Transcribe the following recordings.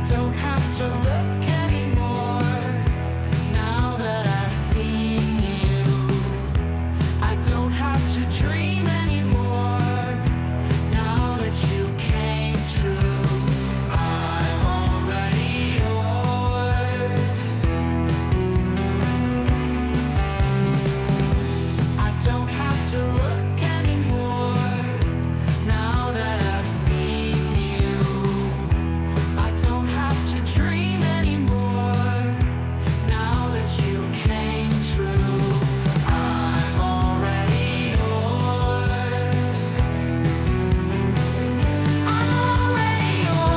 don't have to look anymore now that I've seen you. I don't have to dream anymore now that you came true. I'm already yours. I don't have to look anymore now that I've seen you. I don't have to dream anymore now that you came true. I'm already yours. I'm already yours.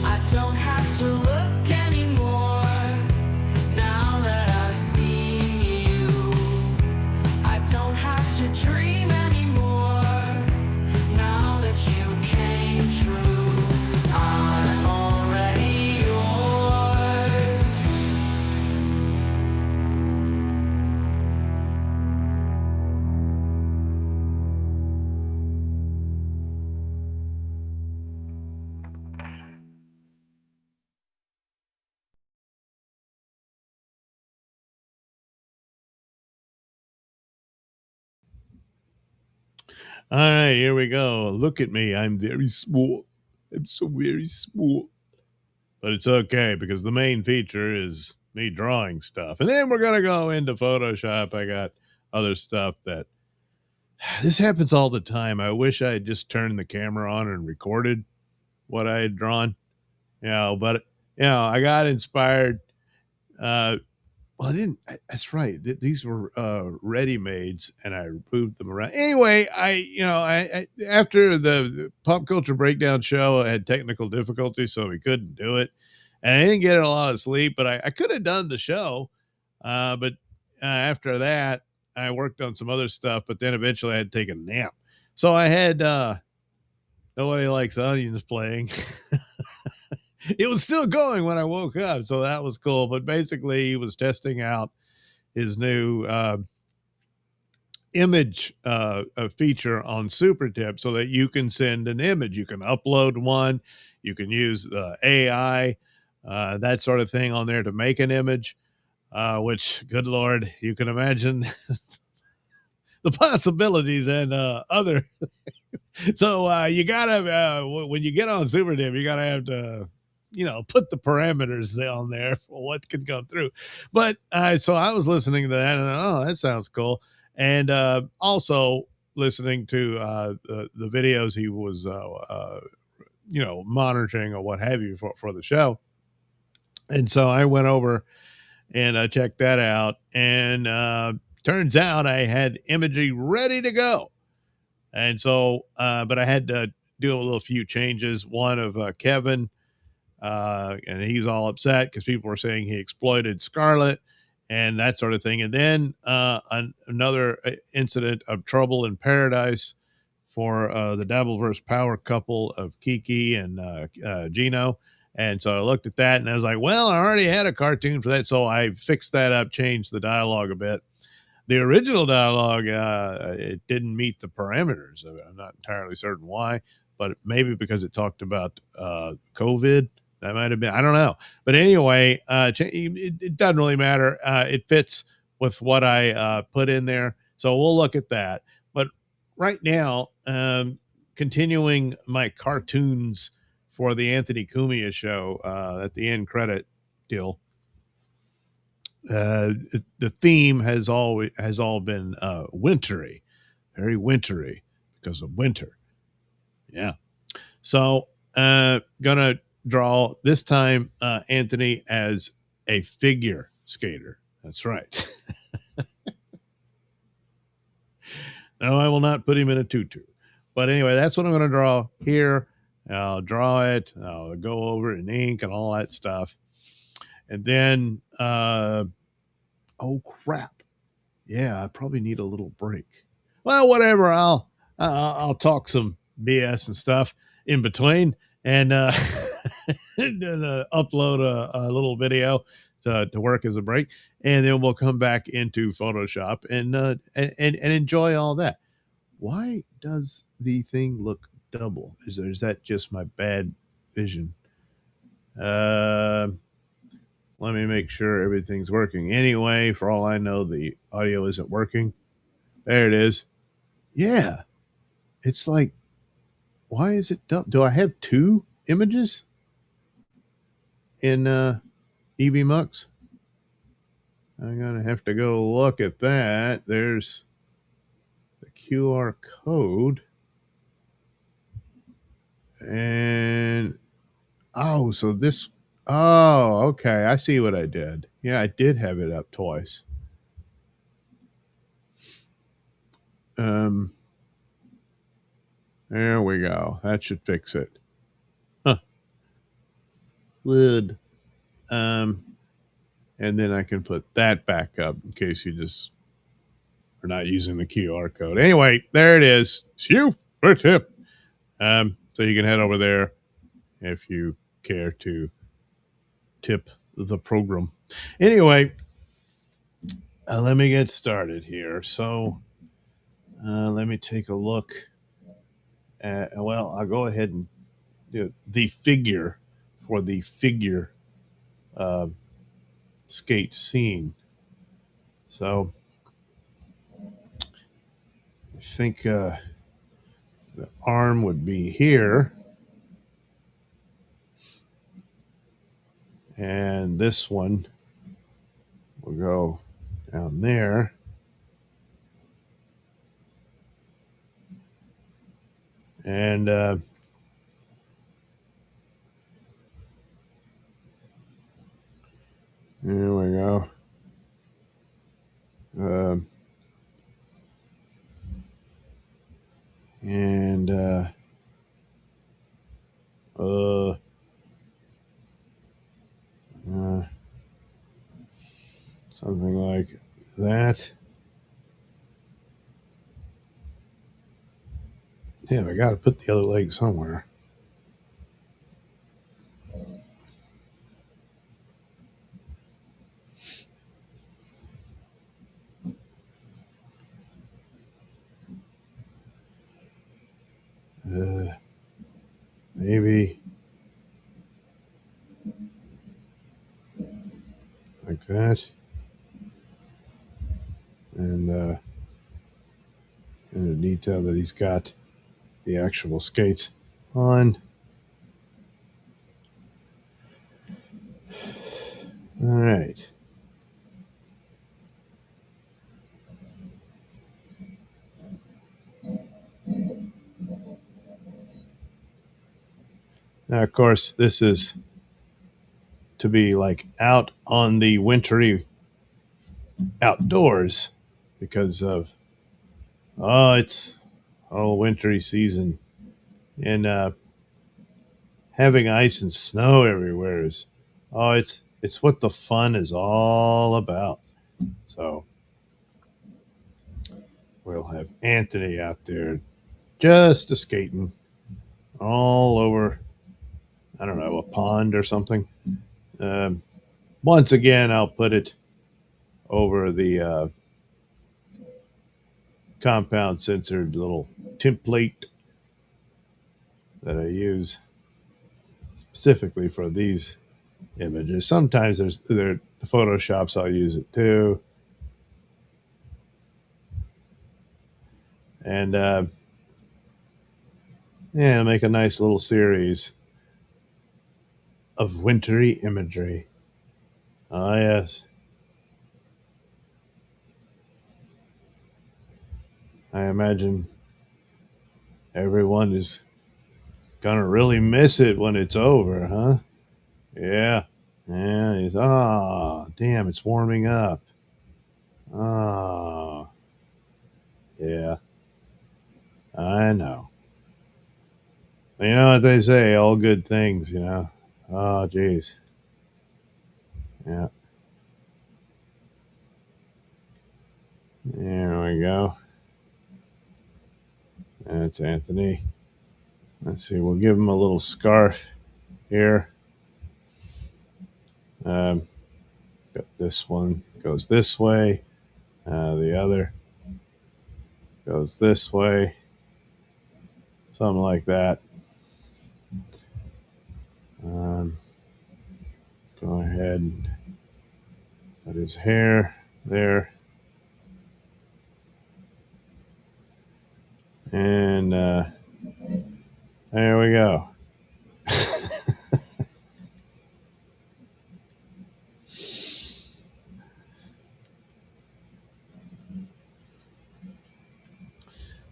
I don't have to look anymore now that I've seen you. I don't have to dream anymore now that you came true. I'm already yours. All right, here we go. Look at me. I'm very small. I'm so very small. But it's okay because the main feature is me drawing stuff. And then we're going to go into Photoshop. I got other stuff that this happens all the time. I wish I had just turned the camera on and recorded what I had drawn. But I got inspired. Well, I didn't. That's right. These were ready-mades, and I moved them around. Anyway, I after the pop culture breakdown show, I had technical difficulties, so we couldn't do it, and I didn't get a lot of sleep. But I could have done the show, but after that, I worked on some other stuff. But then eventually, I had to take a nap. So I had Nobody Likes Onions playing. It was still going when I woke up, so that was cool. But basically, he was testing out his new image feature on SuperTip so that you can send an image. You can upload one. You can use AI, that sort of thing on there to make an image, which, good Lord, you can imagine the possibilities and other. So you got to, when you get on SuperTip, you got to have to put the parameters on there for what can come through. But so I was listening to that and that sounds cool. And also listening to the videos he was, monitoring or what have you for the show. And so I went over and I checked that out. And turns out I had imagery ready to go. And so, but I had to do a little few changes. One of Kevin, and he's all upset because people were saying he exploited Scarlett and that sort of thing. And then another incident of trouble in paradise for the Dabbleverse power couple of Kiki and Gino. And so I looked at that and I was like, well, I already had a cartoon for that. So I fixed that up, changed the dialogue a bit. The original dialogue, it didn't meet the parameters. I'm not entirely certain why, but maybe because it talked about COVID. That might have been, I don't know. But anyway, it doesn't really matter. It fits with what I put in there. So we'll look at that. But right now, continuing my cartoons for the Anthony Cumia show at the end credit deal. The theme has all been wintry, very wintry because of winter. Yeah. So gonna draw this time Anthony as a figure skater. That's right. No, I will not put him in a tutu. But anyway, that's what I'm going to draw here. I'll draw it. I'll go over it in ink and all that stuff. And then, oh, crap. Yeah, I probably need a little break. Well, whatever. I'll talk some BS and stuff in between, and and then, upload a little video to work as a break, and then we'll come back into Photoshop and enjoy all that. Why does the thing look double? Is that just my bad vision? Uh, Let me make sure everything's working. Anyway, for all I know, the audio isn't working. There it is. Yeah, it's like, why is it double? Do I have two images in EV Mux? I'm gonna have to go look at that. There's the QR code, and oh, so this. Oh, okay. I see what I did. Yeah, I did have it up twice. Um, there we go. That should fix it. Huh. Good. Um, and then I can put that back up in case you just are not using the QR code. Anyway, there it is. Super tip. So you can head over there if you care to tip the program. Anyway, let me get started here. So let me take a look at, well, I'll go ahead and do the figure for the figure uh, skate scene. So I think the arm would be here, and this one will go down there. And there we go. And uh, uh, something like that. Damn, I got to put the other leg somewhere. Maybe like that. And the detail that he's got the actual skates on. All right. Now, of course, this is to be like out on the wintry outdoors because of, it's all wintry season. And having ice and snow everywhere is, it's what the fun is all about. So we'll have Anthony out there just a skating all over, I don't know, a pond or something. Um, Once again, I'll put it over the compound censored little template that I use specifically for these images. Sometimes there Photoshops I'll use it too, and yeah, make a nice little series of wintry imagery. Ah, yes, I imagine everyone is gonna really miss it when it's over, huh? Yeah, yeah. Damn, it's warming up. Ah, yeah, I know. You know what they say, all good things, you know. Oh, geez. Yeah, there we go. That's Anthony. Let's see. We'll give him a little scarf here. Got this one goes this way. The other goes this way. Something like that. Go ahead and put his hair there. And there we go.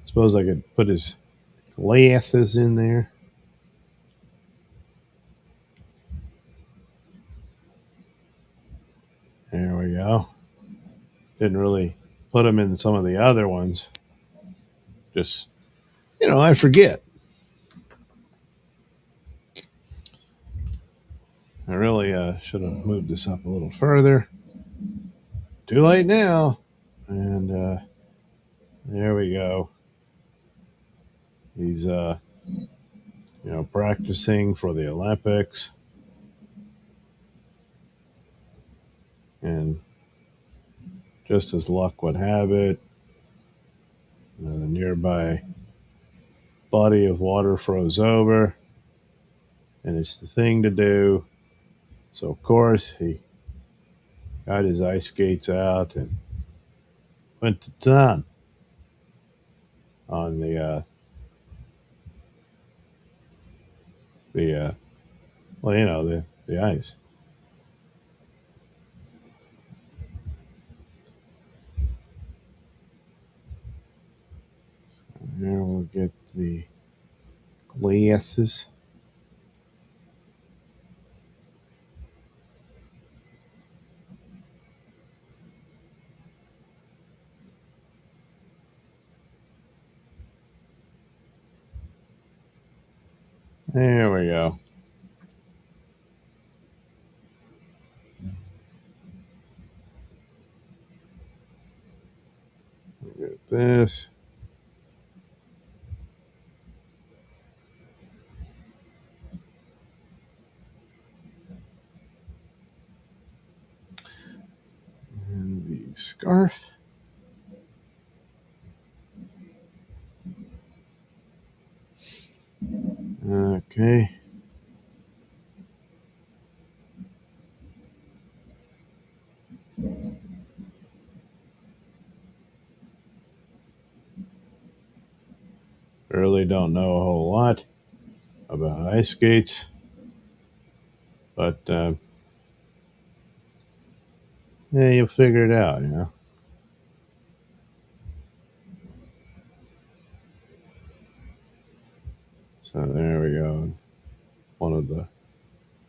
Suppose I could put his glasses in there. There we go. Didn't really put them in some of the other ones. Just, I forget. I really should have moved this up a little further. Too late now. And there we go. He's, practicing for the Olympics. And just as luck would have it, the nearby body of water froze over. And it's the thing to do. So, of course, he got his ice skates out and went to town on the ice. Here we'll get the glasses. There we go. Get this. And the scarf. Okay. Really don't know a whole lot about ice skates, but you'll figure it out, So there we go. One of the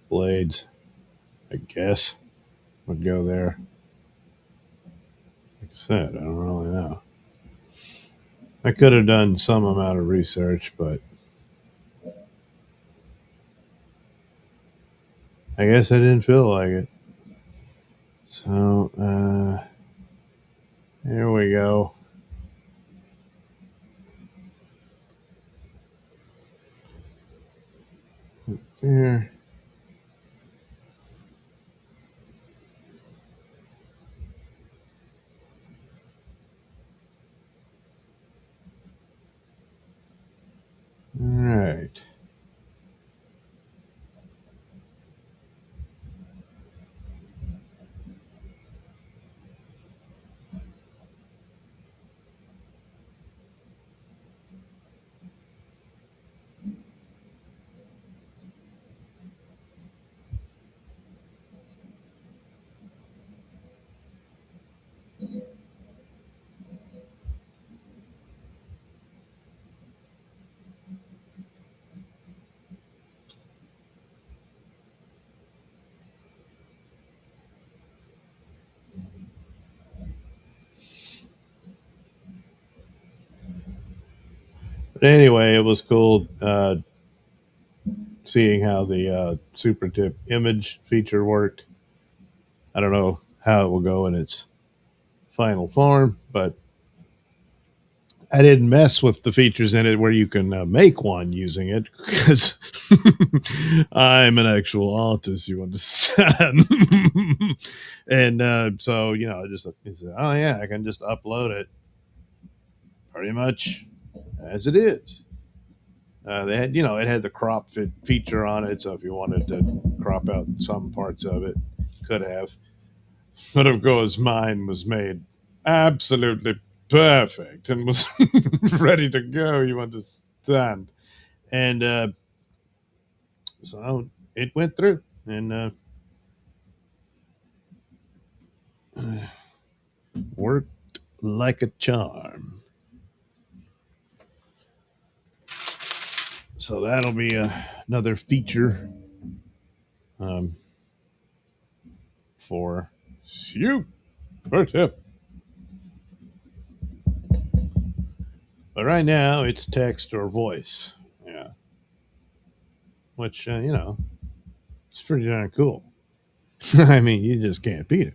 blades, I guess, would go there. Like I said, I don't really know. I could have done some amount of research, but I guess I didn't feel like it. So, there we go. There. All right. But anyway, it was cool seeing how the Super Tip image feature worked. I don't know how it will go in its final form, but I didn't mess with the features in it where you can make one using it because I'm an actual artist, you understand? And so, I just he said, oh, yeah, I can just upload it pretty much as it is. They had, it had the crop fit feature on it. So if you wanted to crop out some parts of it, could have. But of course, mine was made absolutely perfect and was ready to go. You understand? And so it went through and worked like a charm. So that'll be another feature um, for you. First tip. But right now, it's text or voice. Yeah. Which, it's pretty darn cool. I mean, you just can't beat it.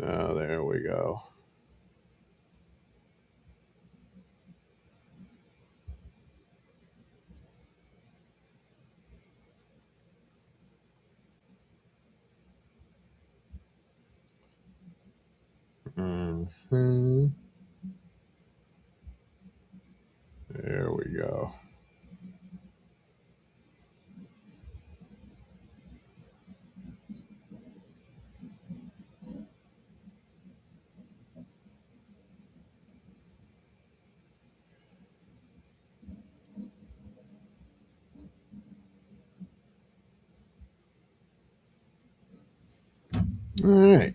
Oh, there we go. Hmm. There we go. All right.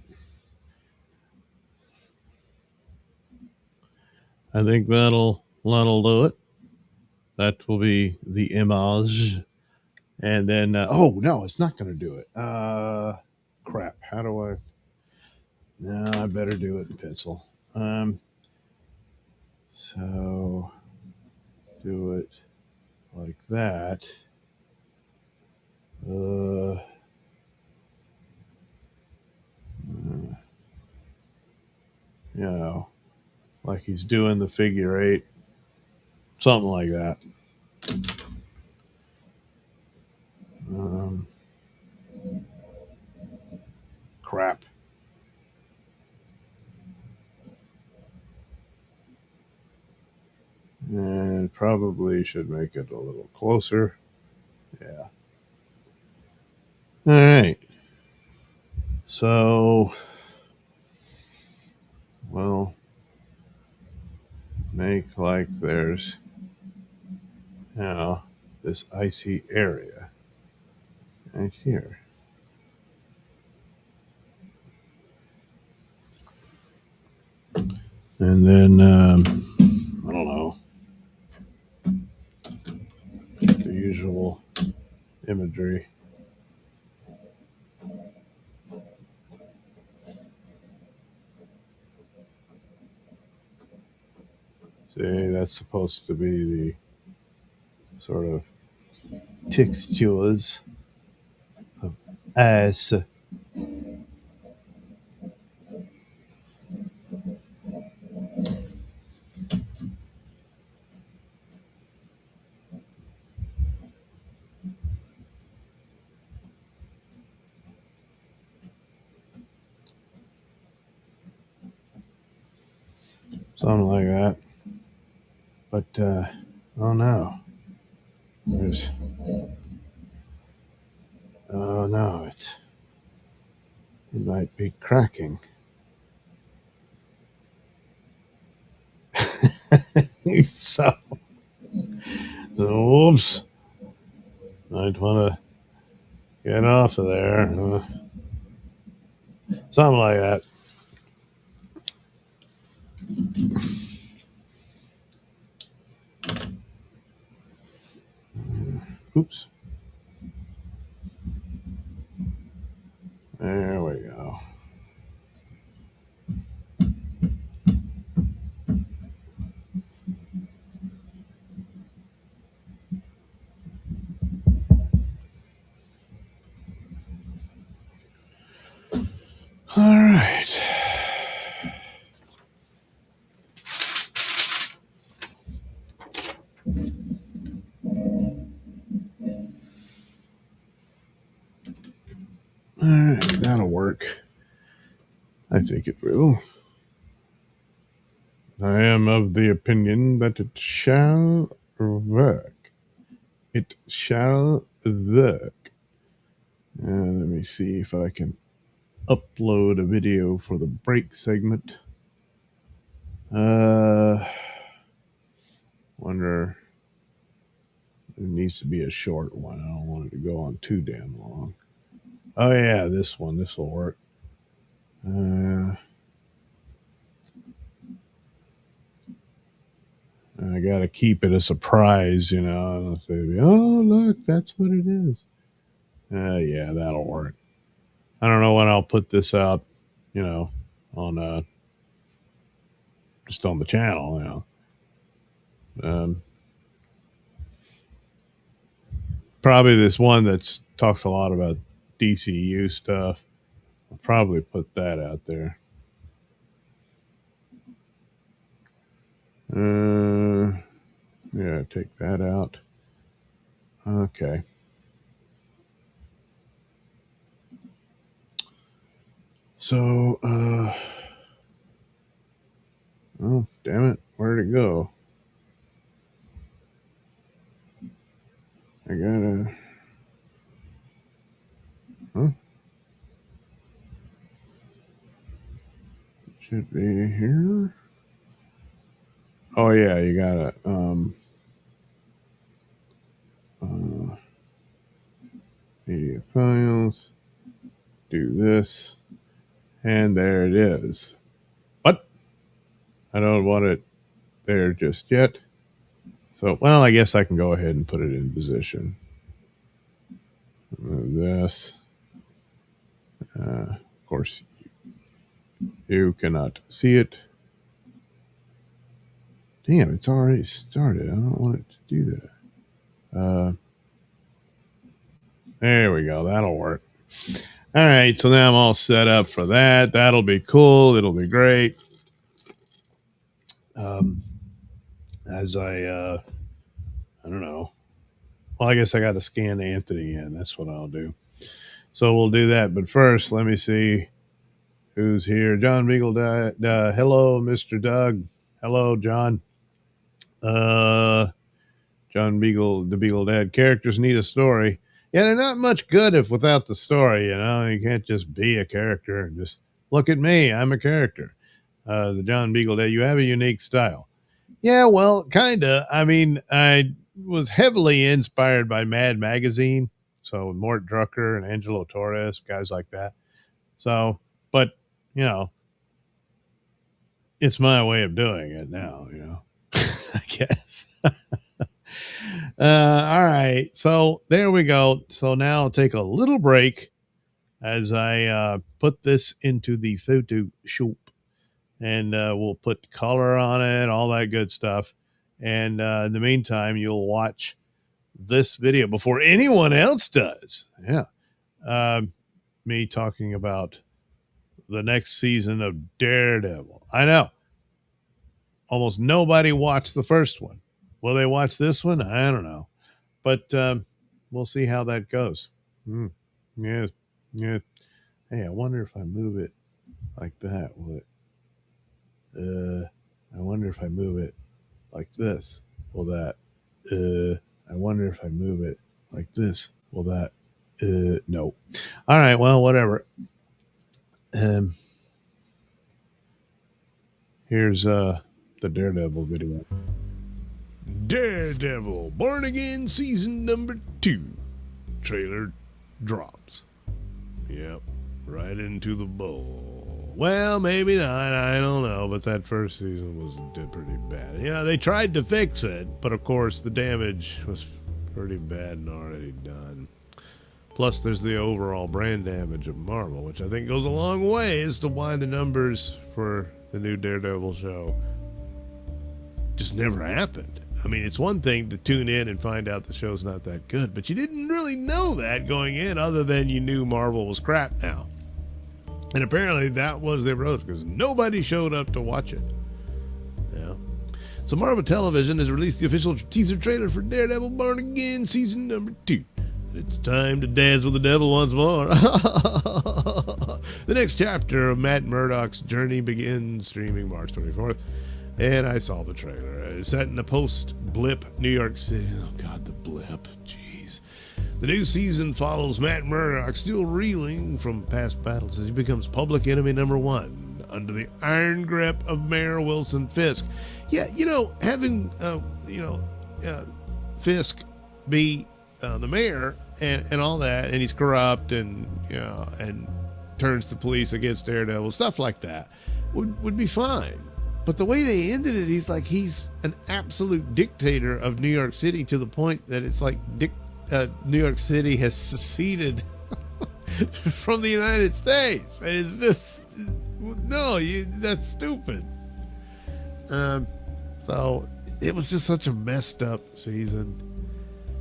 I think that'll do it. That will be the image. And then, oh no, it's not going to do it. Crap. How do I? No, I better do it in pencil. So do it like that. Uh, like he's doing the figure eight, something like that. Um, crap. And probably should make it a little closer. Yeah. All right. So, well, make like there's, this icy area right here. And then, I don't know, the usual imagery. See, that's supposed to be the sort of textures of ice. Something like that. But, oh no. There's, oh no, it might be cracking. so, oops. Might want to get off of there. Something like that. Oops. There we go. All right. All right, that'll work. I think it will. I am of the opinion that it shall work. It shall work. Let me see if I can upload a video for the break segment. Wonder it needs to be a short one. I don't want it to go on too damn long. Oh yeah, this one. This will work. I gotta keep it a surprise, you know. Say, oh look, that's what it is. Yeah, that'll work. I don't know when I'll put this out, you know, on just on the channel, you know. Probably this one that talks a lot about DCU stuff. I'll probably put that out there. Yeah, take that out. Okay. So, oh, damn it. Where'd it go? I gotta, huh? Should be here. Oh, yeah, you gotta, media files, do this, and there it is. But I don't want it there just yet. So, well, I guess I can go ahead and put it in position. This. Of course, you cannot see it. Damn, it's already started. I don't want it to do that. There we go. That'll work. All right, so now I'm all set up for that. That'll be cool. It'll be great. As I don't know. Well, I guess I got to scan Anthony in. That's what I'll do. So we'll do that. But first, let me see who's here. John Beagle. Hello, Mr. Doug. Hello, John. John Beagle, the Beagle Dad. Characters need a story. Yeah, they're not much good if without the story, you know. You can't just be a character and just look at me. I'm a character. The John Beagle Dad, you have a unique style. Yeah, well, kind of. I mean, I was heavily inspired by Mad Magazine. So Mort Drucker and Angelo Torres, guys like that. So, but, you know, it's my way of doing it now, you know, I guess. All right. So there we go. So now I'll take a little break as I put this into the Photoshop. And we'll put color on it, all that good stuff. And in the meantime, you'll watch this video before anyone else does. Yeah. Me talking about the next season of Daredevil. I know. Almost nobody watched the first one. Will they watch this one? I don't know. But we'll see how that goes. Yeah. Yeah. Hey, I wonder if I move it like that. Will it? I wonder if I move it like this. Will that? I wonder if I move it like this. Will that? No. All right. Well, whatever. Here's the Daredevil video. Daredevil, Born Again, season number 2. Trailer drops. Yep. Right into the bowl. Well, maybe not. I don't know. But that first season was pretty bad. You know, they tried to fix it, but of course the damage was pretty bad and already done. Plus, there's the overall brand damage of Marvel, which I think goes a long way as to why the numbers for the new Daredevil show just never happened. I mean, it's one thing to tune in and find out the show's not that good, but you didn't really know that going in other than you knew Marvel was crap now. And apparently that was their approach because nobody showed up to watch it. Yeah. So Marvel Television has released the official teaser trailer for Daredevil Born Again season number 2. It's time to dance with the devil once more. The next chapter of Matt Murdock's journey begins streaming March 24th. And I saw the trailer. It's set in the post-blip New York City. Oh, God, the blip. Jeez. The new season follows Matt Murdock still reeling from past battles as he becomes public enemy number 1 under the iron grip of Mayor Wilson Fisk. Yeah, having, Fisk be the mayor and all that, and he's corrupt and, and turns the police against Daredevil, stuff like that would be fine. But the way they ended it, he's an absolute dictator of New York City to the point that it's like New York City has seceded from the United States. And it's just, that's stupid. So it was just such a messed up season,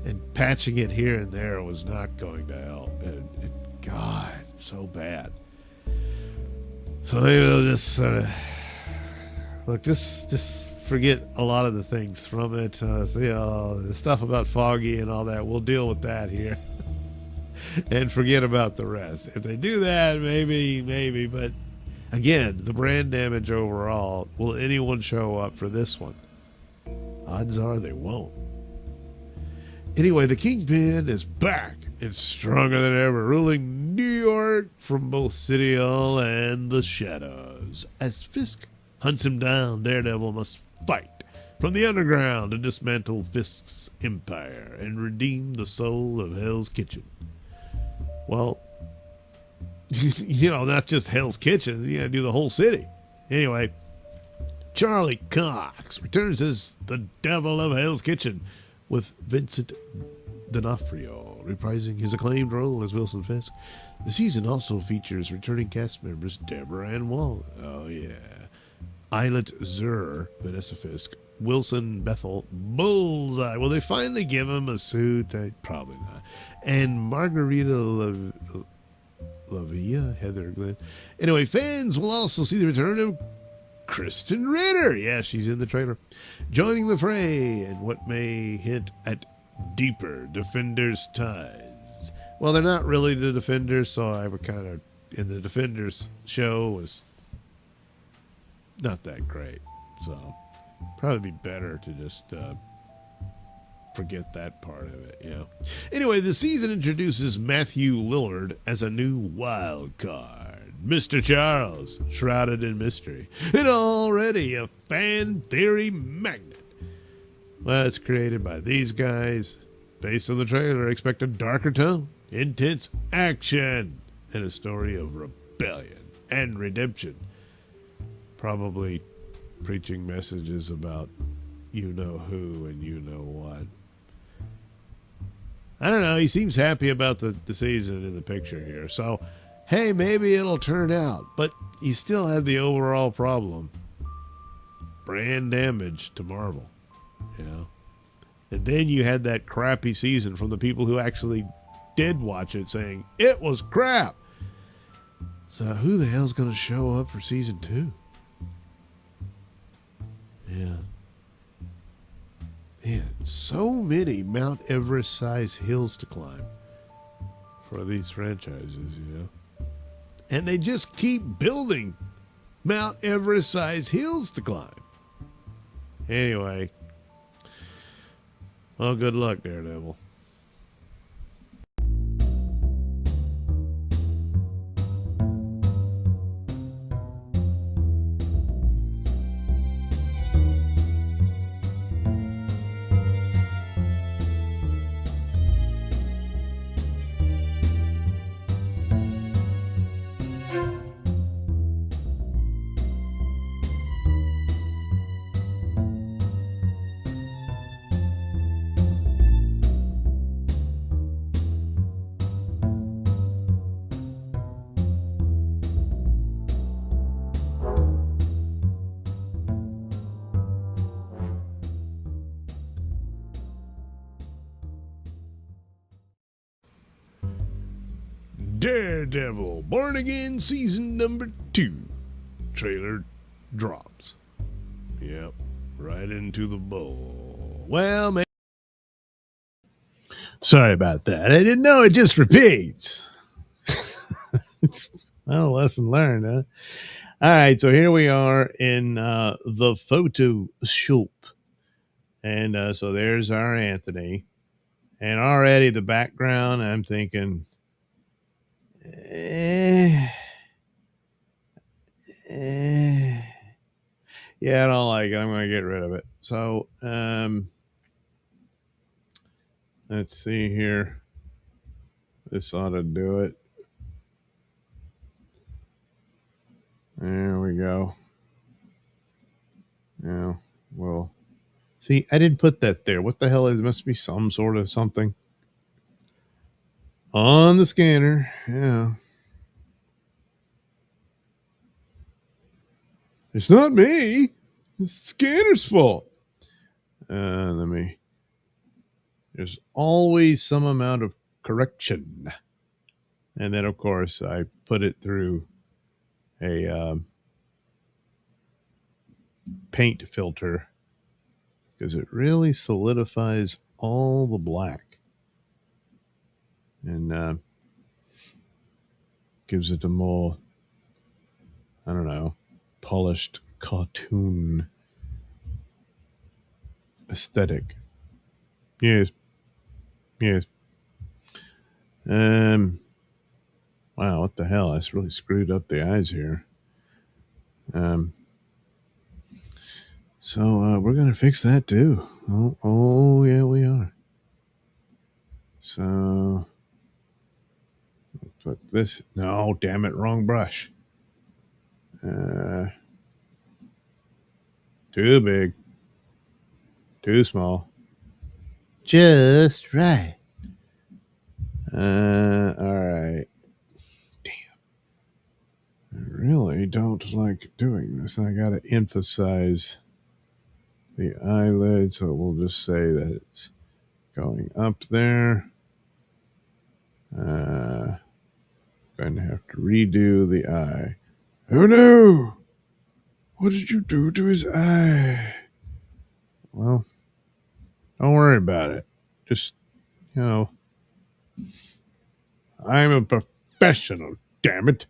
and patching it here and there was not going to help. God, so bad. So maybe they'll just look, just forget a lot of the things from it. The stuff about Foggy and all that, we'll deal with that here. And forget about the rest. If they do that, maybe. But again, the brand damage overall, will anyone show up for this one? Odds are they won't. Anyway, the Kingpin is back. It's stronger than ever, ruling New York from both City Hall and the shadows. As Fisk hunts him down, Daredevil must fight from the underground to dismantle Fisk's empire and redeem the soul of Hell's Kitchen. Well, not just Hell's Kitchen, you gotta do the whole city. Anyway, Charlie Cox returns as the Devil of Hell's Kitchen with Vincent D'Onofrio reprising his acclaimed role as Wilson Fisk. The season also features returning cast members Deborah Ann Wall. Oh, yeah. Eilert Zur, Vanessa Fisk, Wilson Bethel, Bullseye. Will they finally give him a suit? Probably not. And Margarita Lavia, Heather Glenn. Anyway, fans will also see the return of Kristen Ritter. Yeah, she's in the trailer. Joining the fray and what may hint at deeper Defenders ties. Well, they're not really the Defenders, so I would kind of, in the Defenders show was not that great. So probably be better to just forget that part of it, Anyway, the season introduces Matthew Lillard as a new wild card. Mr. Charles, shrouded in mystery, and already a fan theory magnet. Well, it's created by these guys. Based on the trailer, expect a darker tone, intense action, and a story of rebellion and redemption. Probably preaching messages about you-know-who and you-know-what. I don't know. He seems happy about the season in the picture here. So, hey, maybe it'll turn out. But you still have the overall problem. Brand damage to Marvel. And then you had that crappy season from the people who actually did watch it saying, it was crap. So who the hell's going to show up for season 2? Yeah. Man, so many Mount Everest-sized hills to climb for these franchises, And they just keep building Mount Everest-sized hills to climb. Anyway, well, good luck, Daredevil. Daredevil Born Again Season number 2 trailer drops. Yep, right into the bowl. Well, man. Sorry about that. I didn't know it just repeats. Well, lesson learned, huh? All right, so here we are in the photo shop. And so there's our Anthony. And already the background, I'm thinking, yeah, I don't like it. I'm going to get rid of it. So let's see here. This ought to do it. There we go. Yeah, well, see, I didn't put that there. What the hell? There must be some sort of something on the scanner. Yeah. It's not me. It's the scanner's fault. Let me. There's always some amount of correction. And then, of course, I put it through a paint filter because it really solidifies all the black and gives it a more, I don't know, polished cartoon aesthetic. Yes. Yes. Wow, what the hell? I just really screwed up the eyes here. So we're going to fix that too. Oh, yeah, we are. So put this. No, damn it, wrong brush. Too big. Too small. Just right. All right. Damn. I really don't like doing this. I got to emphasize the eyelid, so we'll just say that it's going up there. Going to have to redo the eye. Oh no! What did you do to his eye? Well, don't worry about it. Just, I'm a professional, damn it.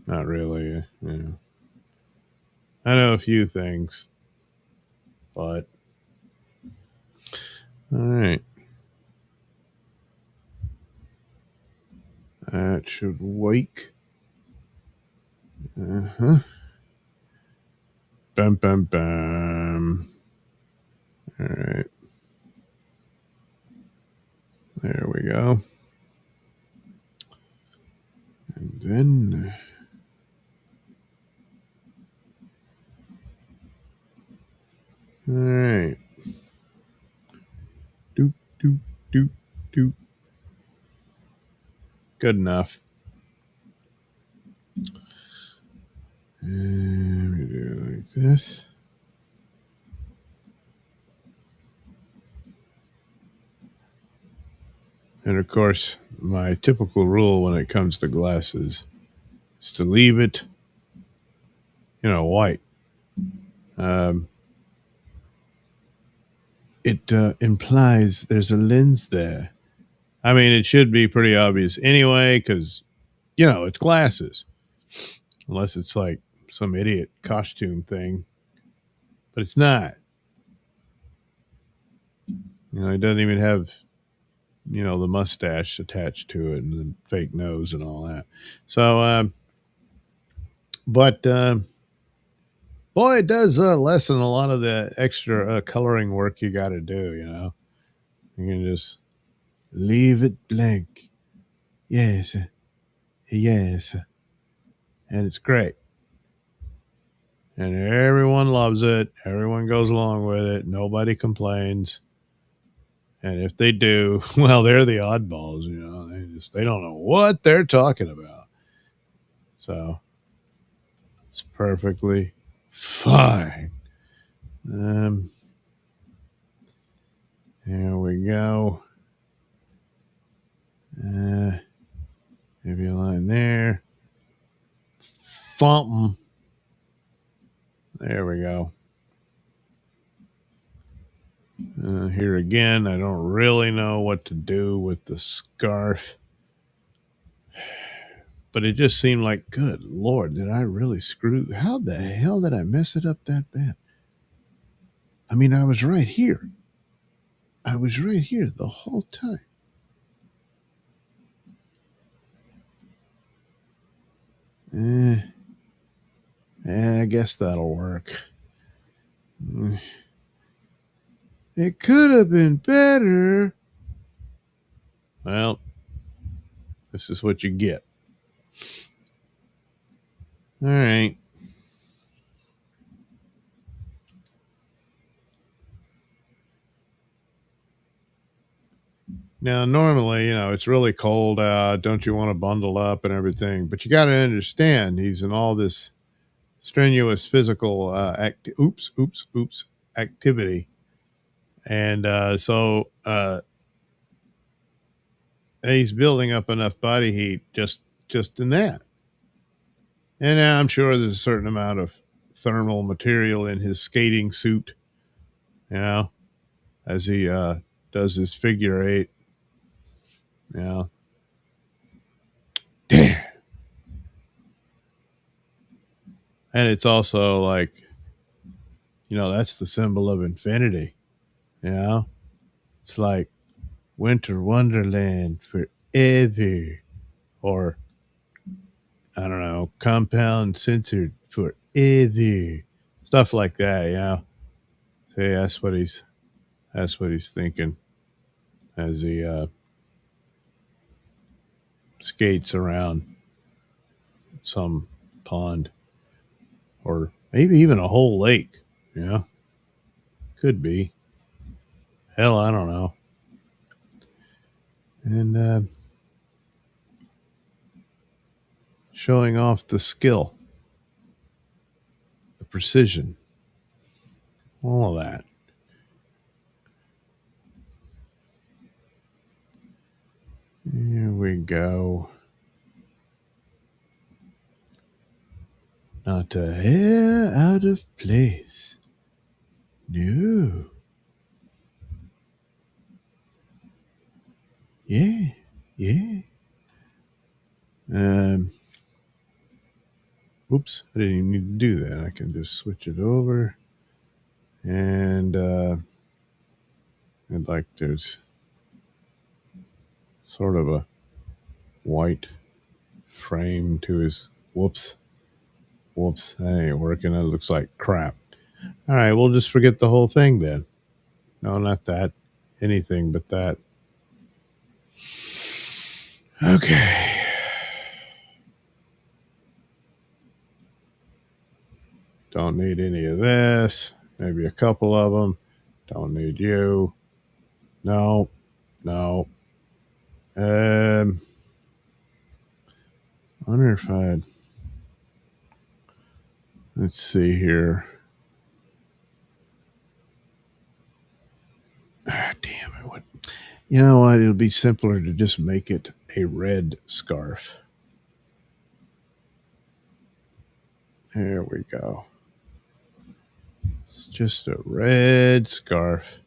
Not really. I know a few things, but all right. That should wake. Bum, bum, bum. All right. There we go. And then all right. Doop, doop, doop, doop. Good enough. And we do like this. And of course, my typical rule when it comes to glasses is to leave it, white. It implies there's a lens there. I mean, it should be pretty obvious anyway, because, it's glasses. Unless it's like some idiot costume thing. But it's not. It doesn't even have, the mustache attached to it and the fake nose and all that. So, but boy, it does lessen a lot of the extra coloring work you got to do, You can just leave it blank. Yes. Yes. And it's great. And everyone loves it. Everyone goes along with it. Nobody complains. And if they do, well, they're the oddballs, they don't know what they're talking about. So it's perfectly fine. Here we go. something. There we go. Here again, I don't really know what to do with the scarf. But it just seemed like, good Lord, did I really screw? How the hell did I mess it up that bad? I mean, I was right here. I was right here the whole time. I guess that'll work. It could have been better. Well, this is what you get. All right. Now, normally, it's really cold out. Don't you want to bundle up and everything? But you got to understand, he's in all this strenuous physical activity. And so he's building up enough body heat just in that. And I'm sure there's a certain amount of thermal material in his skating suit, as he does his figure eight. Damn. And it's also like, that's the symbol of infinity. It's like winter wonderland forever, or I don't know, compound censored forever, stuff like that. See, that's what he's thinking as he skates around some pond, or maybe even a whole lake. Could be. Hell, I don't know. And showing off the skill, the precision, all of that. Here we go. Not a hair out of place. No. Yeah. Oops, I didn't even need to do that. I can just switch it over. And and like there's sort of a white frame to his whoops, that ain't working. That looks like crap. All right, we'll just forget the whole thing then. No, not that. Anything but that. Okay. Don't need any of this. Maybe a couple of them. Don't need you. No. Wonder if I'd. Let's see here. Damn it. What? You know what? It'll be simpler to just make it a red scarf. There we go. It's just a red scarf.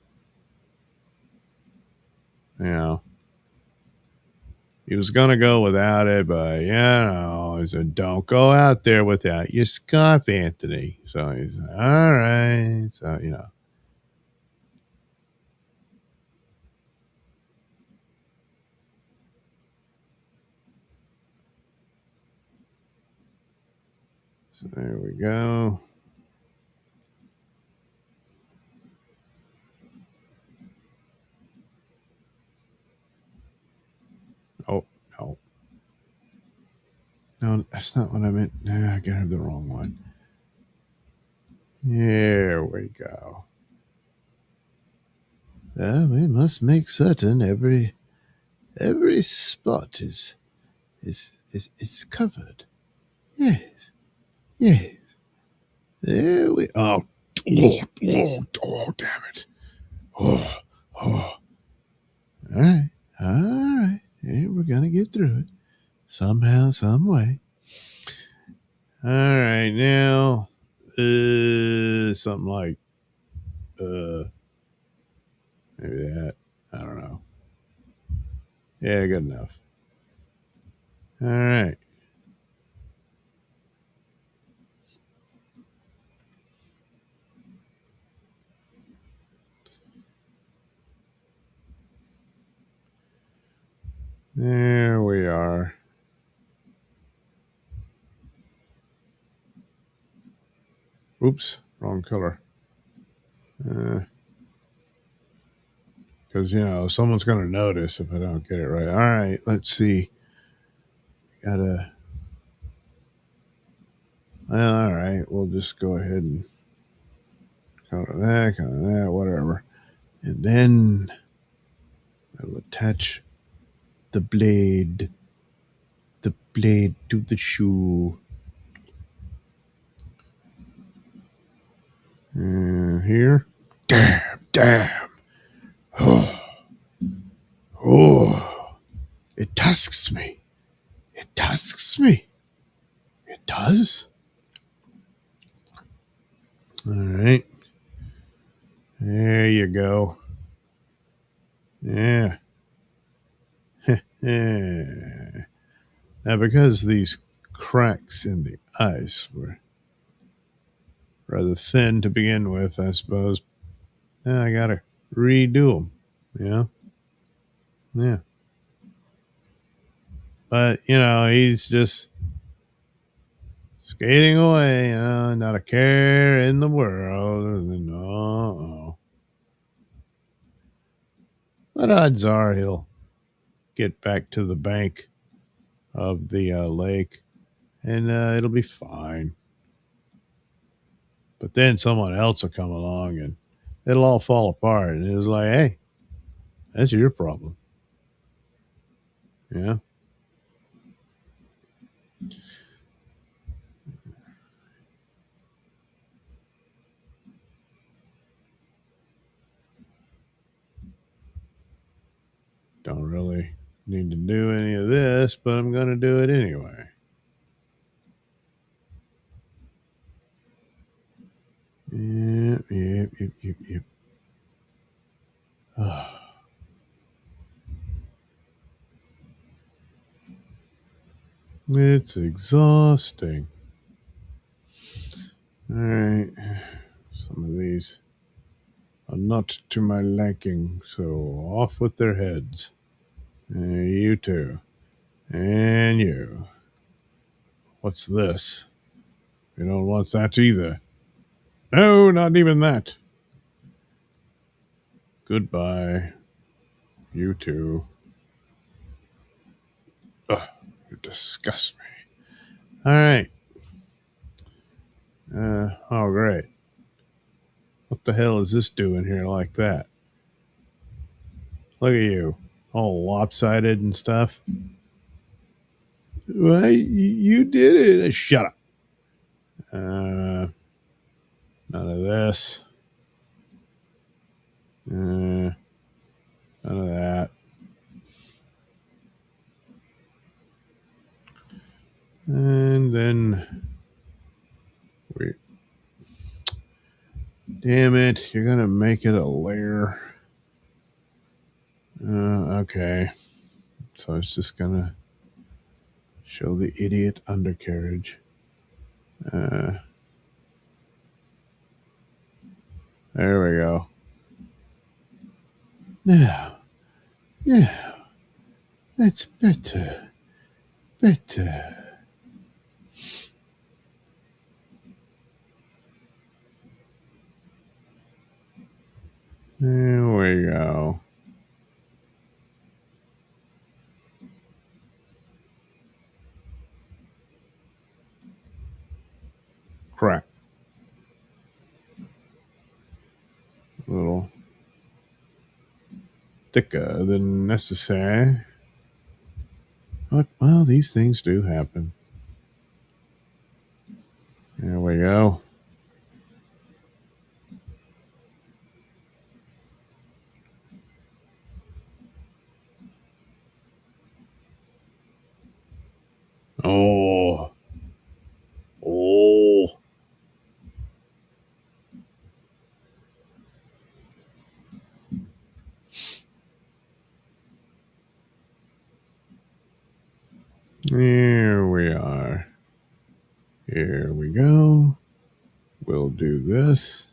He was going to go without it, but, he said, don't go out there without your scarf, Anthony. So he said, all right. So, So there we go. Oh, no. No, that's not what I meant. No, I got the wrong one. There we go. We must make certain every spot is covered. Yes. There we. Oh, damn it. Oh. All right. Yeah, we're gonna get through it somehow, some way. All right, now something like maybe that. I don't know. Yeah, good enough. All right. There we are. Oops, wrong color. Because, someone's going to notice if I don't get it right. All right, let's see. Gotta. Well, all right, we'll just go ahead and color that, whatever. And then I'll attach the blade to the shoe. Here. Damn. Oh, it tusks me. It tusks me. It does. All right. There you go. Yeah. Yeah. Now, because these cracks in the ice were rather thin to begin with, I suppose, I got to redo them. Yeah. But, he's just skating away, not a care in the world. No. But odds are he'll get back to the bank of the lake and it'll be fine. But then someone else will come along and it'll all fall apart. And it's like, hey, that's your problem. Yeah. Don't really need to do any of this, but I'm going to do it anyway. Yep. It's exhausting. All right. Some of these are not to my liking, so off with their heads. You too. And you. What's this? You don't want that either. No, not even that. Goodbye. You too. Ugh, you disgust me. All right. Oh, great. What the hell is this doing here like that? Look at you. All lopsided and stuff. Why, you did it. Shut up. None of this. None of that. And then we. Damn it. You're going to make it a layer. Okay. So it's just going to show the idiot undercarriage. There we go. Now, that's better. There we go. Crap. A little thicker than necessary. But, well, these things do happen. There we go. Oh, Here we are. Here we go. We'll do this.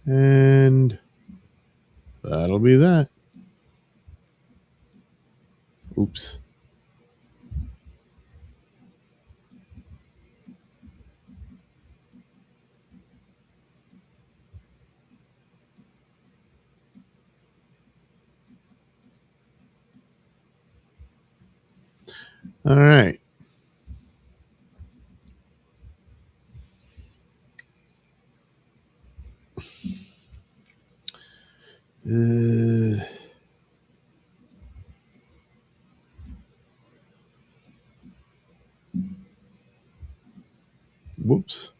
And that'll be that. Oops. All right. Whoops.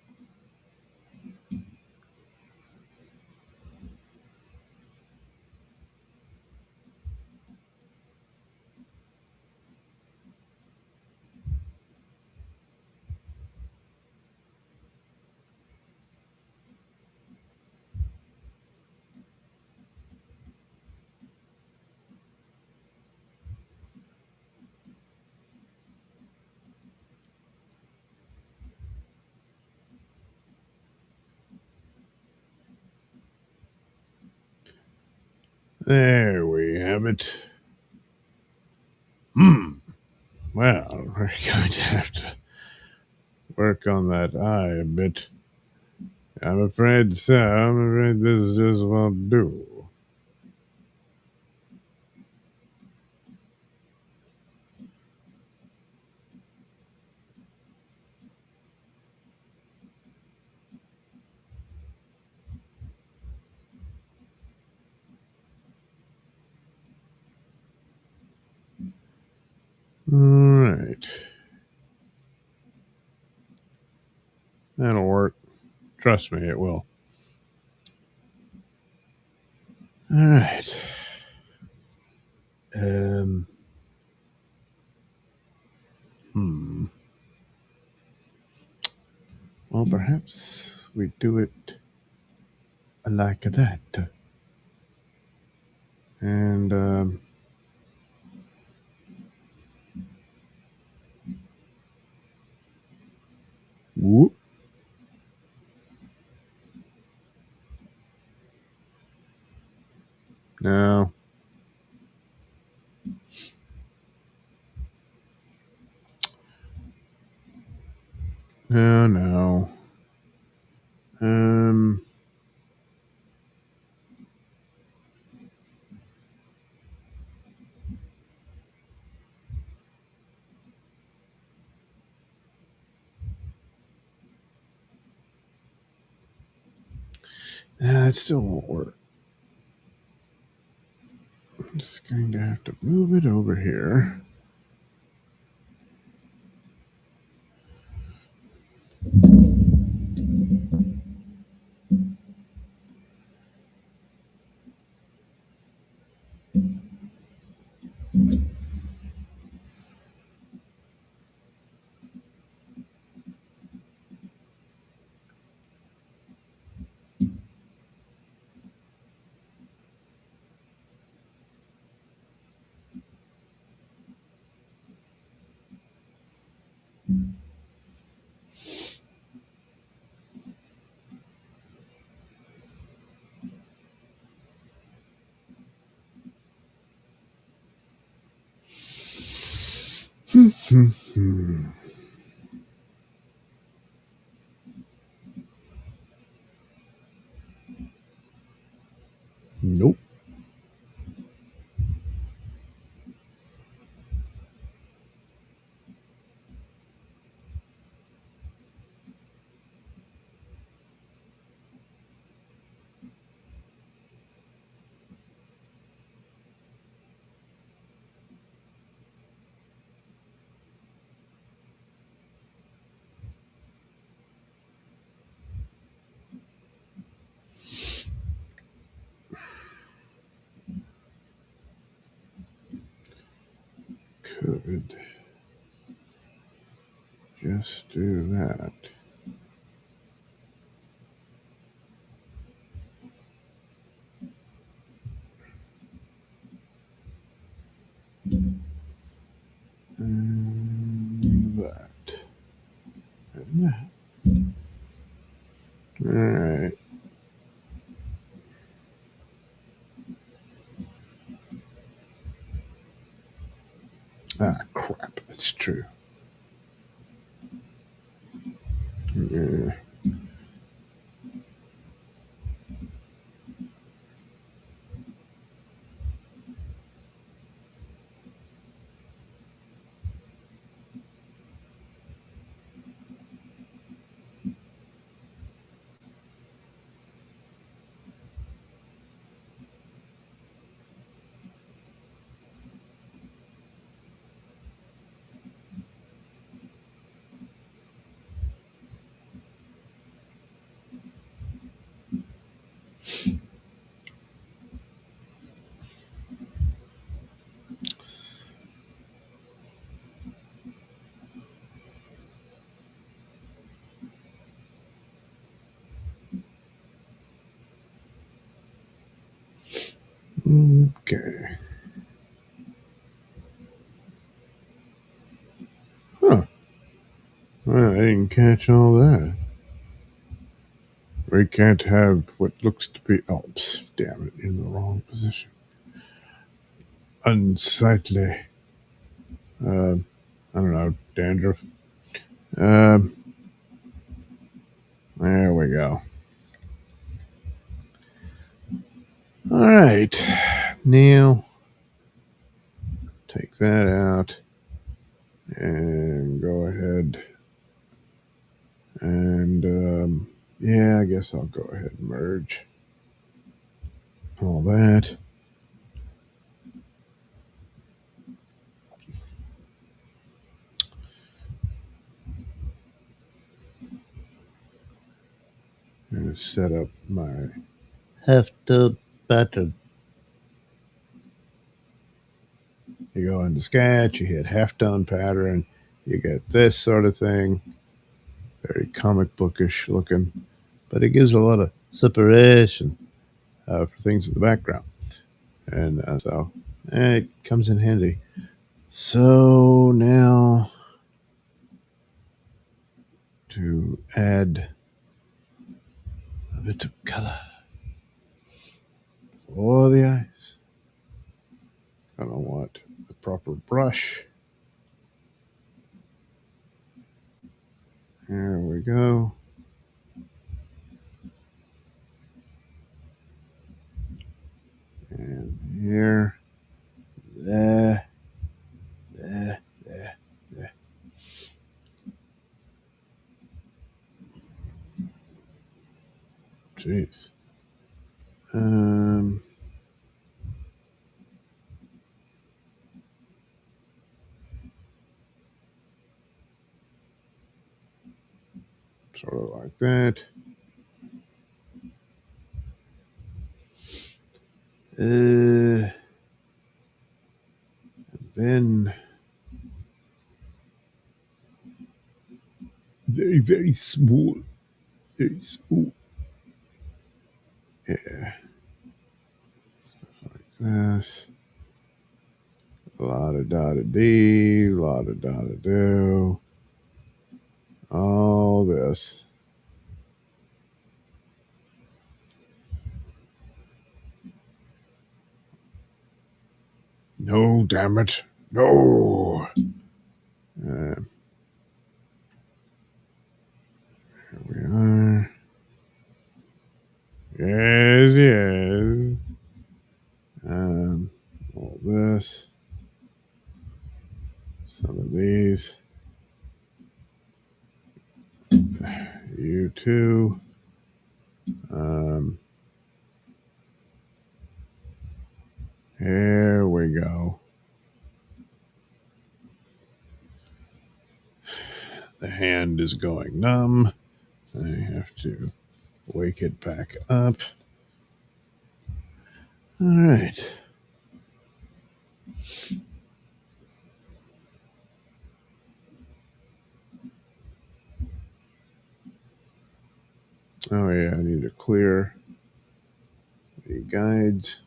There we have it. Well, we're going to have to work on that eye a bit. I'm afraid so. I'm afraid this just won't do. All right. That'll work. Trust me, it will. All right. Well, perhaps we do it like that. And, whoop. No. No. It still won't work. I'm just going to have to move it over here. Nope. Could just do that. that. And that. All right. Ah, crap. That's true. Yeah. Okay. Huh. Well, I didn't catch all that. We can't have what looks to be. Oh, damn it. In the wrong position. Unsightly. I don't know. Dandruff. Um, there we go. All right. Now, take that out and go ahead and, yeah, I guess I'll go ahead and merge all that. I'm going to set up my half-tone pattern. You go into Sketch, you hit half-tone pattern, you get this sort of thing. Very comic bookish looking, but it gives a lot of separation for things in the background. And so it comes in handy. So now to add a bit of color for the eyes. I don't want the proper brush. There we go. And here, there. Jeez. Sort of like that. Then very, very small. Very small. Yeah. Like this. La da da da dee, la da da da do. All this. No, damn it. No. Here we are. Yes, yes. All this. Some of these. You too. Here we go. The hand is going numb. I have to wake it back up. All right. Oh, yeah, I need to clear the guides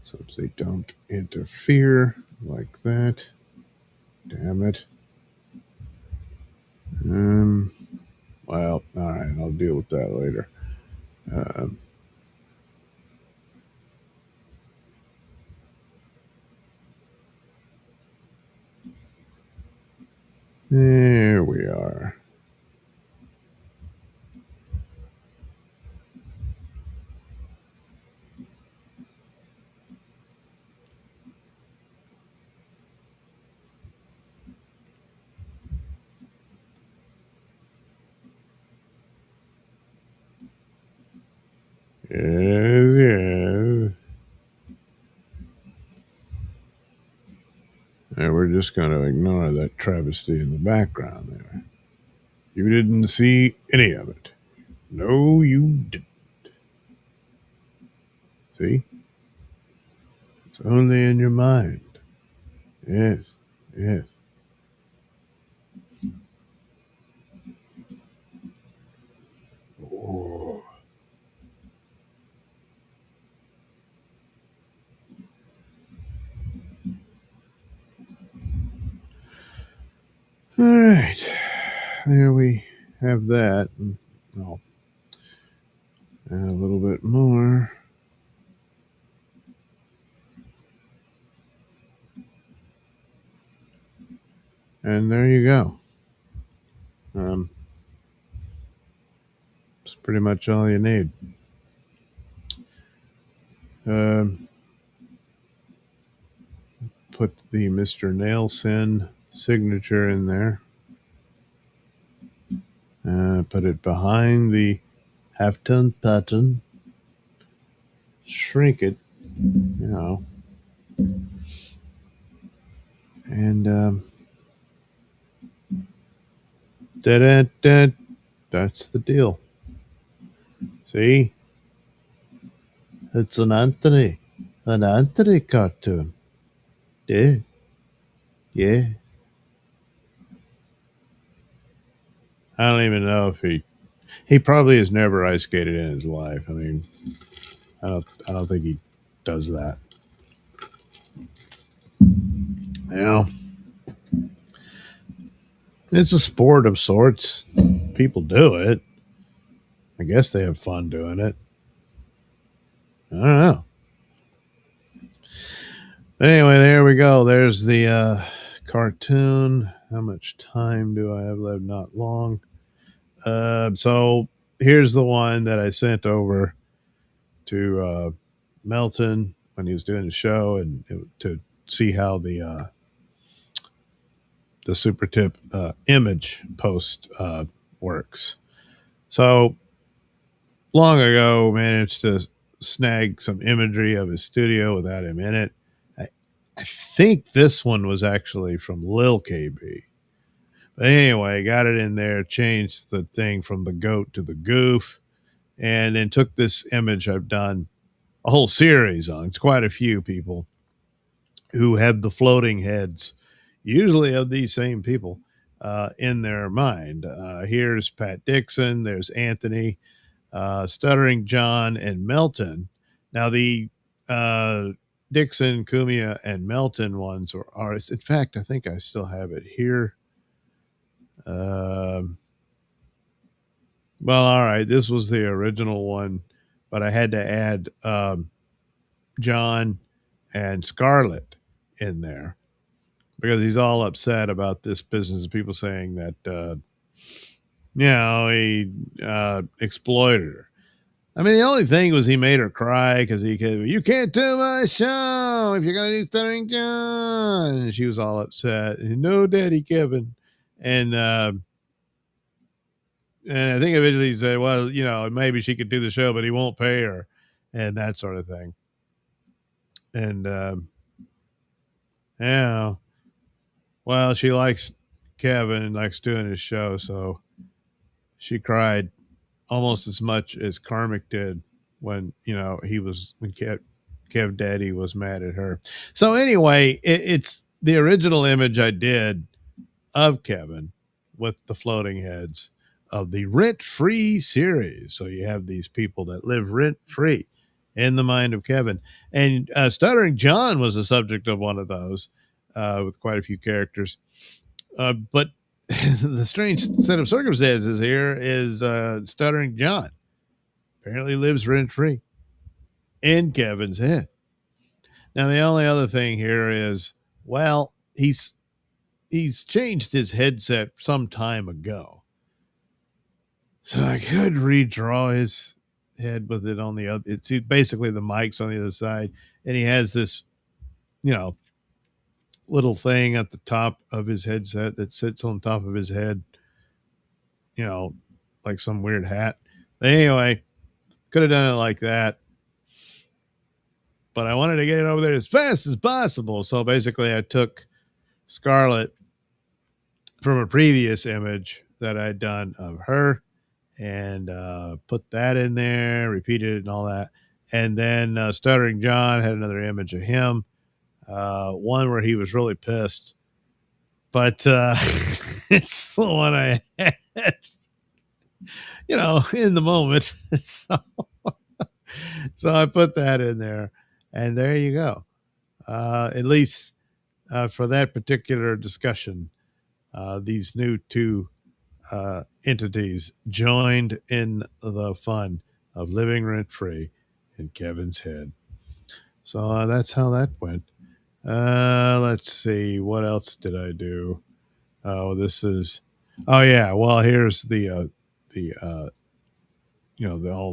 so they don't interfere like that. Damn it. Well, all right, I'll deal with that later. There we are. Yes, yes. And we're just going to ignore that travesty in the background there. You didn't see any of it. No, you didn't. See? It's only in your mind. Yes, yes. Oh. All right. There we have that. And I'll add a little bit more. And there you go. It's pretty much all you need. Put the Mr. Nailsin signature in there. Put it behind the halftone button. Shrink it, you know. And that's the deal. See? It's an Anthony cartoon. Yeah. Yeah. I don't even know if he probably has never ice skated in his life. I mean, I don't think he does that. Yeah. It's a sport of sorts. People do it. I guess they have fun doing it. I don't know. Anyway, there we go. There's the cartoon. How much time do I have left? Not long. So here's the one that I sent over to Melton when he was doing the show, and to see how the super tip image post works. So long ago, managed to snag some imagery of his studio without him in it. I think this one was actually from Lil KB. But anyway, got it in there, changed the thing from the goat to the goof, and then took this image I've done a whole series on. It's quite a few people who have the floating heads, usually of these same people, in their mind. Here's Pat Dixon, there's Anthony, Stuttering John, and Melton. Now, the Dixon, Cumia, and Melton ones are, in fact, I think I still have it here. Well, all right, this was the original one, but I had to add John and Scarlett in there because he's all upset about this business. People saying that, he exploited her. I mean, the only thing was he made her cry because you can't do my show if you're going to do Stuttering John. And she was all upset. No, Daddy Kevin. And I think eventually he said, well, maybe she could do the show, but he won't pay her and that sort of thing. And, well, she likes Kevin and likes doing his show. So she cried almost as much as Karmic did when Kev Daddy was mad at her. So anyway, it's the original image I did of Kevin with the floating heads of the rent-free series. So you have these people that live rent-free in the mind of Kevin. And Stuttering John was the subject of one of those with quite a few characters. But the strange set of circumstances here is Stuttering John apparently lives rent free in Kevin's head. Now, the only other thing here is, well, he's changed his headset some time ago. So I could redraw his head with it on the other. It's basically the mic's on the other side, and he has this, you know, little thing at the top of his headset that sits on top of his head, you know, like some weird hat. But anyway, could have done it like that. But I wanted to get it over there as fast as possible. So basically, I took Scarlett from a previous image that I'd done of her and put that in there, repeated it and all that. And then Stuttering John had another image of him, one where he was really pissed. But it's the one I had, you know, in the moment. So I put that in there. And there you go. At least for that particular discussion, these new two entities joined in the fun of living rent free in Kevin's head. So that's how that went. Let's see. What else did I do? Oh, this is. Oh yeah. Well, here's all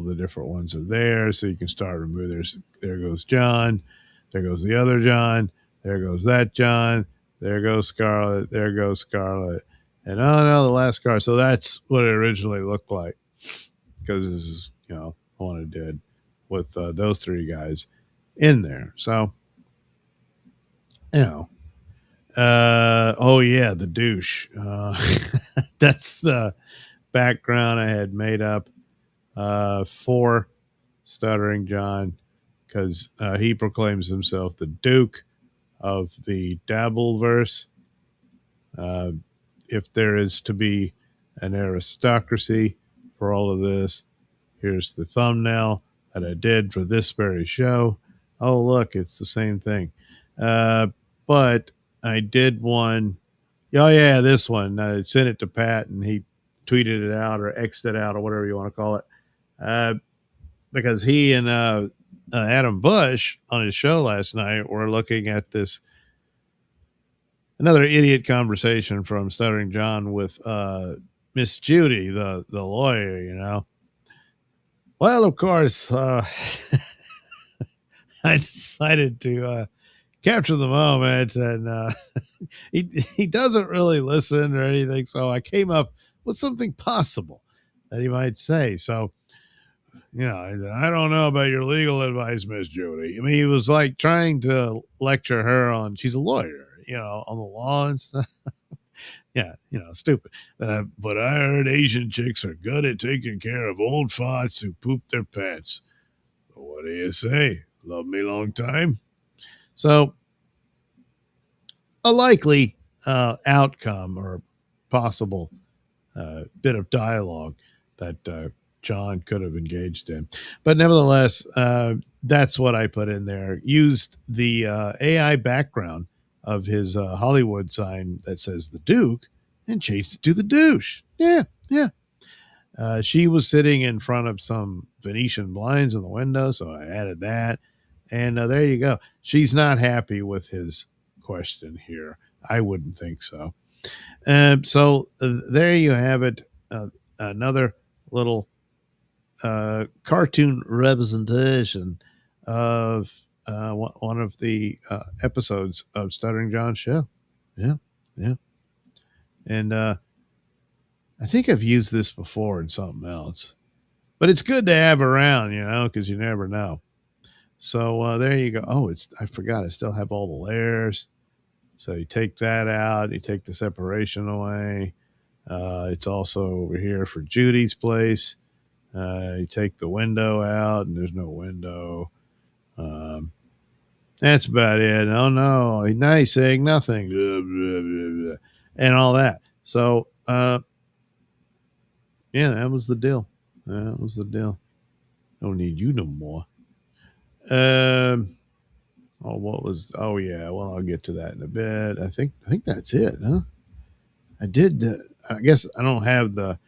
the different ones are there, so you can start removing. There goes John. There goes the other John. There goes that John. There goes Scarlett. There goes Scarlett. And oh no, the last card. So that's what it originally looked like, because this is what I did with those three guys in there. So oh yeah, the douche. That's the background I had made up for Stuttering John, because he proclaims himself the Duke of the Dabble verse. If there is to be an aristocracy for all of this, here's the thumbnail that I did for this very show. Oh, look, it's the same thing. But I did one. Oh, yeah, this one. I sent it to Pat, and he tweeted it out or X'd it out or whatever you want to call it. Because he and Adam Bush on his show last night were looking at this another idiot conversation from Stuttering John with Miss Judy, the lawyer. Well, of course, I decided to capture the moment, and he doesn't really listen or anything, so I came up with something possible that he might say. So, I don't know about your legal advice, Miss Judy. I mean, he was like trying to lecture her on, she's a lawyer, on the law and stuff. Yeah, stupid. But I heard Asian chicks are good at taking care of old farts who poop their pants. What do you say? Love me long time? So, a likely outcome or possible bit of dialogue that John could have engaged in. But nevertheless, that's what I put in there. Used the AI background of his Hollywood sign that says the Duke and changed it to the douche. Yeah, yeah. She was sitting in front of some Venetian blinds in the window, so I added that. And there you go. She's not happy with his question here. I wouldn't think so. So there you have it. Another little cartoon representation of one of the episodes of Stuttering John's show. Yeah, yeah. And I think I've used this before in something else, but it's good to have around, because you never know. So there you go. Oh, I forgot. I still have all the layers. So you take that out. You take the separation away. It's also over here for Judy's place. You take the window out, and there's no window. That's about it. Oh no, now he's saying nothing, blah, blah, blah, blah, and all that. So yeah, that was the deal. That was the deal. Don't need you no more. Oh, what was? Oh yeah. Well, I'll get to that in a bit. I think that's it, huh? I did I guess I don't have the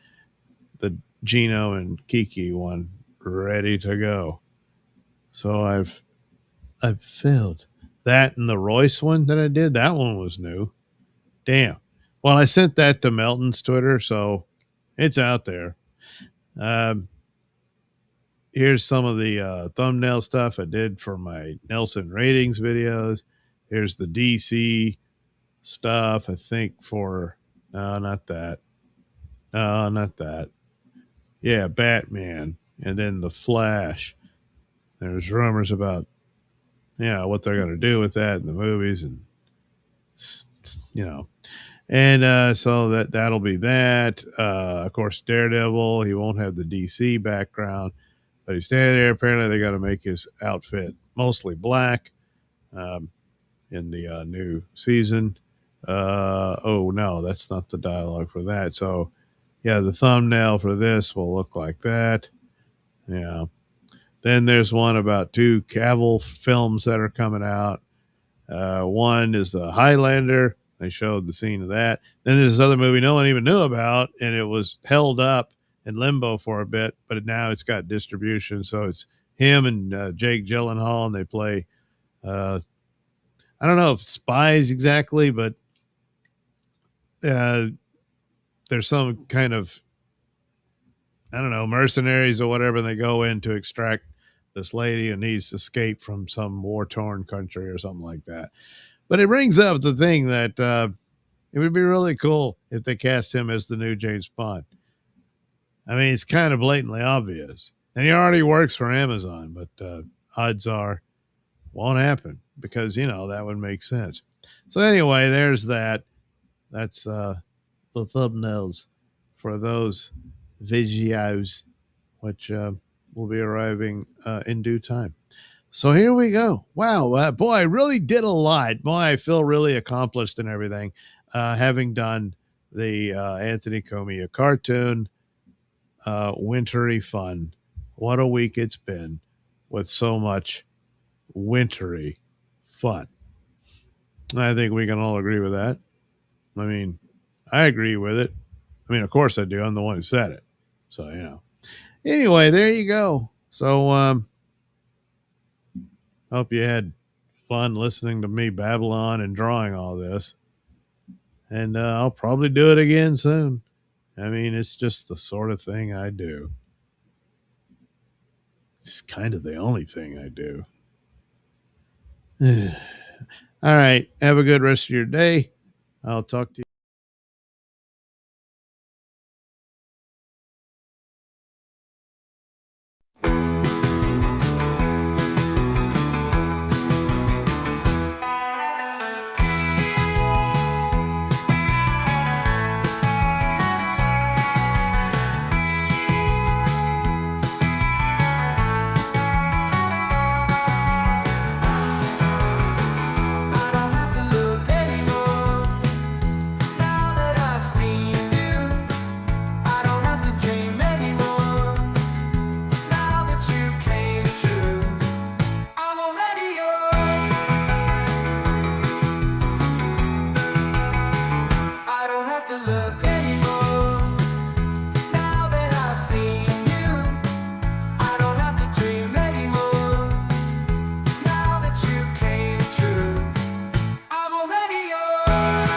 Gino and Kiki one ready to go. So I've failed. That and the Royce one that I did, that one was new. Damn. Well, I sent that to Melton's Twitter, so it's out there. Um, Here's some of the thumbnail stuff I did for my Nailsin ratings videos. Here's the DC stuff, I think, for no, not that. No, not that. Yeah, Batman. And then the Flash. There's rumors about what they're going to do with that in the movies, and you know, and so that'll be that. Of course, Daredevil. He won't have the DC background, but he's standing there. Apparently, they got to make his outfit mostly black in the new season. Oh no, that's not the dialogue for that. So, yeah, the thumbnail for this will look like that. Yeah. Then there's one about 2 Cavill films that are coming out. One is the Highlander. They showed the scene of that. Then there's this other movie no one even knew about, and it was held up in limbo for a bit, but now it's got distribution. So it's him and Jake Gyllenhaal, and they play, I don't know if spies exactly, but there's some kind of, I don't know, mercenaries or whatever, and they go in to extract this lady and needs to escape from some war-torn country or something like that. But it brings up the thing that it would be really cool if they cast him as the new James Bond. I mean, it's kind of blatantly obvious. And he already works for Amazon, but odds are won't happen because, that would make sense. So anyway, there's that. That's the thumbnails for those videos, which will be arriving in due time. So here we go. Wow, boy, I really did a lot. Boy, I feel really accomplished and everything, having done the Anthony Comia cartoon, wintry fun. What a week it's been with so much wintry fun. I think we can all agree with that. I mean, I agree with it. I mean, of course I do. I'm the one who said it. So, Anyway, there you go. So, hope you had fun listening to me babble on and drawing all this. And I'll probably do it again soon. I mean, it's just the sort of thing I do. It's kind of the only thing I do. All right. Have a good rest of your day. I'll talk to you. I don't have to look anymore now that I've seen you. I don't have to dream anymore now that you came true. I'm already yours. I don't have to look anymore now that I've seen you. I don't have to dream anymore now that you came true. I'm already yours.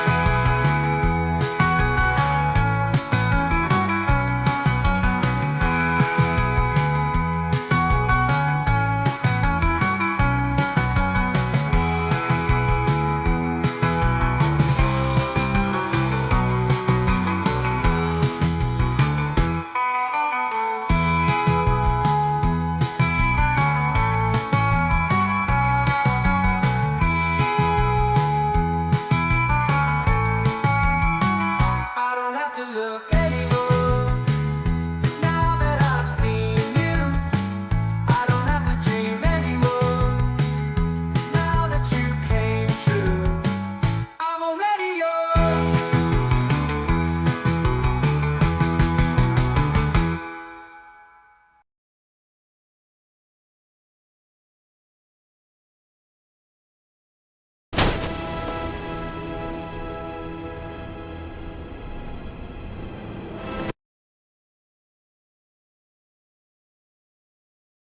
I don't have to look anymore.